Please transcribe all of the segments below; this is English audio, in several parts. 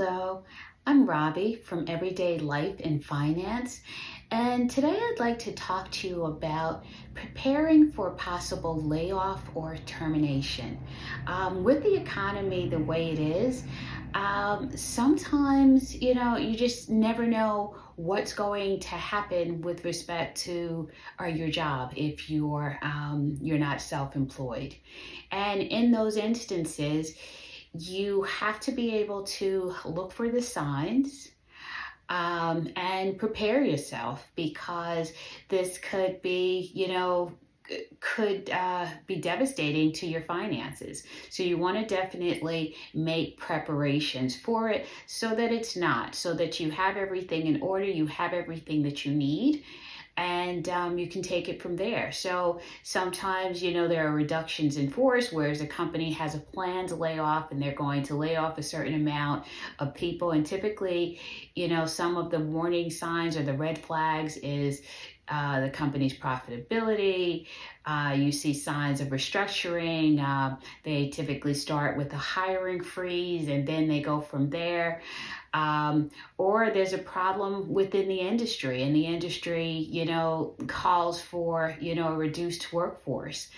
Hello, I'm Robbie from Everyday Life and Finance, and today I'd like to talk to you about preparing for a possible layoff or termination. With the economy the way it is, sometimes, you just never know what's going to happen with respect to your job if you're not self-employed. And in those instances, you have to be able to look for the signs and prepare yourself because this could be, could be devastating to your finances. So you want to definitely make preparations for it so that it's not, so that you have everything in order, you have everything that you need, and you can take it from there. So sometimes, there are reductions in force, whereas a company has a plan to lay off and they're going to lay off a certain amount of people. And typically, some of the warning signs or the red flags is the company's profitability. You see signs of restructuring. They typically start with a hiring freeze and then they go from there. Or there's a problem within the industry, and the industry, calls for, a reduced workforce,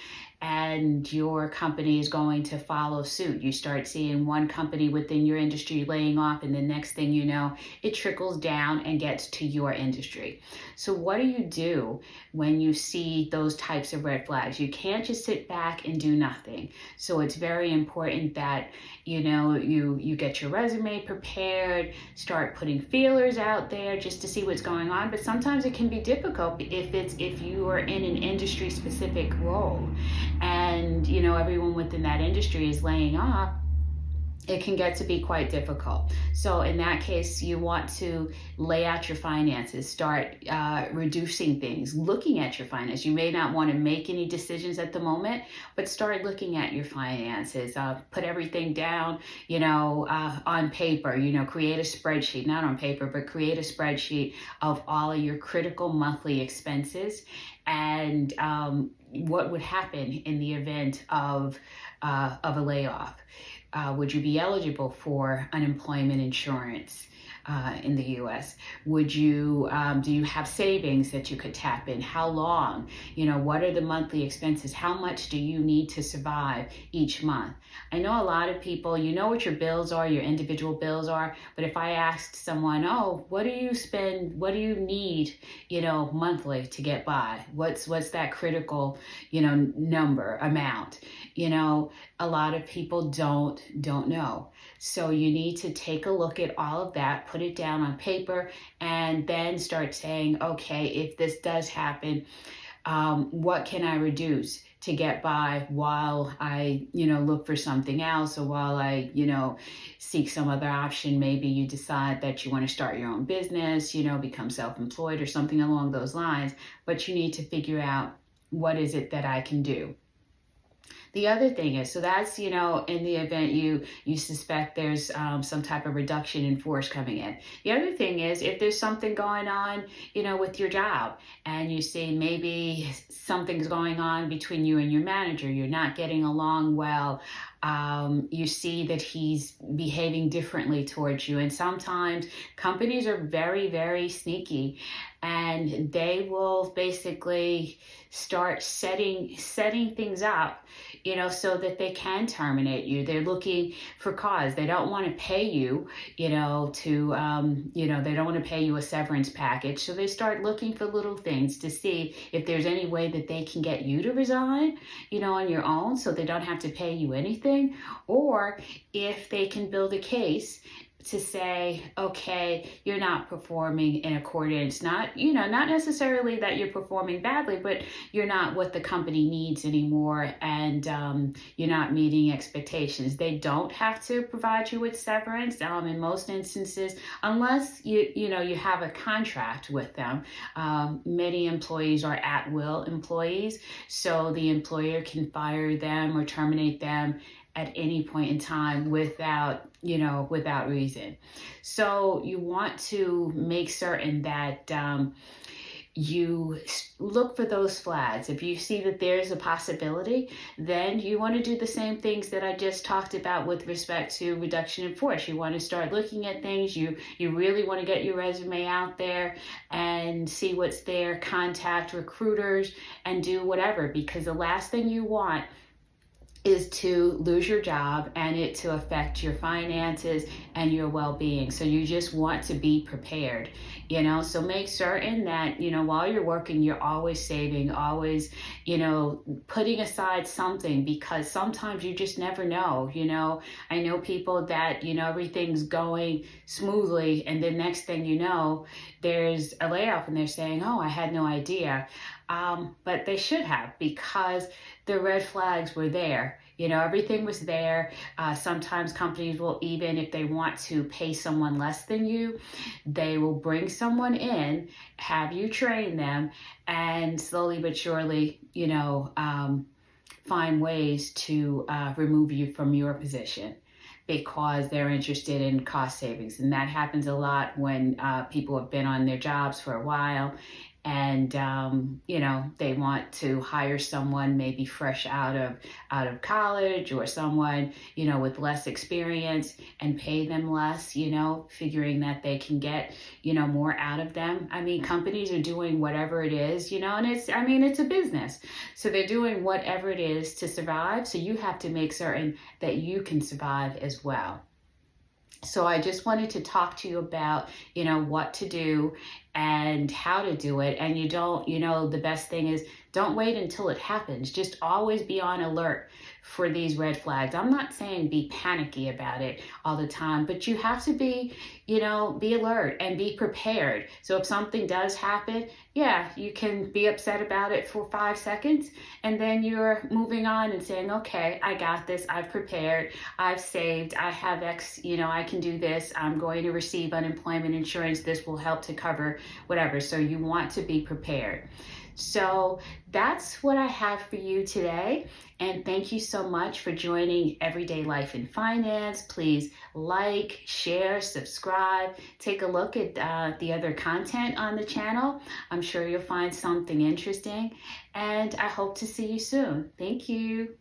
and your company is going to follow suit. You start seeing one company within your industry laying off, and the next thing you know, it trickles down and gets to your industry. So what do you do when you see those types of red flags? You can't just sit back and do nothing. So it's very important that, you get your resume prepared, start putting feelers out there just to see what's going on. But sometimes it can be difficult if you are in an industry specific role and, everyone within that industry is laying off. It can get to be quite difficult. So in that case, you want to lay out your finances, start reducing things, looking at your finances. You may not want to make any decisions at the moment, but start looking at your finances. Put everything down, on paper, create a spreadsheet, not on paper, but create a spreadsheet of all of your critical monthly expenses and what would happen in the event of a layoff. Would you be eligible for unemployment insurance in the U.S.? Would you, do you have savings that you could tap in? How long? What are the monthly expenses? How much do you need to survive each month? I know a lot of people, what your bills are, your individual bills are, but if I asked someone, oh, what do you spend, what do you need, monthly to get by? What's that critical, number, amount? A lot of people don't know. So you need to take a look at all of that, put it down on paper, and then start saying, okay, if this does happen, what can I reduce to get by while I, look for something else, or while I, seek some other option. Maybe you decide that you want to start your own business, become self-employed or something along those lines, but you need to figure out what is it that I can do. The other thing is, so that's, in the event you suspect there's some type of reduction in force coming in. The other thing is, if there's something going on, with your job, and you see maybe something's going on between you and your manager, you're not getting along well, you see that he's behaving differently towards you. And sometimes companies are very, very sneaky, and they will basically start setting things up, so that they can terminate you. They're looking for cause. They don't want to pay you, they don't want to pay you a severance package. So they start looking for little things to see if there's any way that they can get you to resign, on your own, so they don't have to pay you anything, or if they can build a case to say, okay, you're not performing in accordance, not necessarily that you're performing badly, but you're not what the company needs anymore, and you're not meeting expectations. They don't have to provide you with severance in most instances, unless you have a contract with them. Many employees are at-will employees, so the employer can fire them or terminate them at any point in time without reason. So you want to make certain that you look for those flags. If you see that there's a possibility, then you want to do the same things that I just talked about with respect to reduction in force. You want to start looking at things. You really want to get your resume out there and see what's there, contact recruiters and do whatever, because the last thing you want is to lose your job and it to affect your finances and your well-being. So you just want to be prepared, so make certain that, while you're working, you're always saving, always, putting aside something, because sometimes you just never know. I know people that, everything's going smoothly and the next thing you know, there's a layoff and they're saying, oh, I had no idea. But they should have, because the red flags were there. Everything was there. Sometimes companies will, even if they want to pay someone less than you, they will bring someone in, have you train them, and slowly but surely, find ways to remove you from your position, because they're interested in cost savings. And that happens a lot when people have been on their jobs for a while, and they want to hire someone maybe fresh out of college, or someone with less experience, and pay them less, figuring that they can get more out of them. I mean, companies are doing whatever it is, and it's a business, so they're doing whatever it is to survive. So you have to make certain that you can survive as well. So I just wanted to talk to you about, what to do and how to do it. And you don't, the best thing is, don't wait until it happens. Just always be on alert for these red flags. I'm not saying be panicky about it all the time, but you have to be, be alert and be prepared. So if something does happen, yeah, you can be upset about it for 5 seconds, and then you're moving on and saying, okay, I got this. I've prepared. I've saved. I have X, I can do this. I'm going to receive unemployment insurance. This will help to cover whatever. So you want to be prepared. So that's what I have for you today. And thank you so much for joining Everyday Life in Finance. Please like, share, subscribe, take a look at the other content on the channel. I'm sure you'll find something interesting, and I hope to see you soon. Thank you.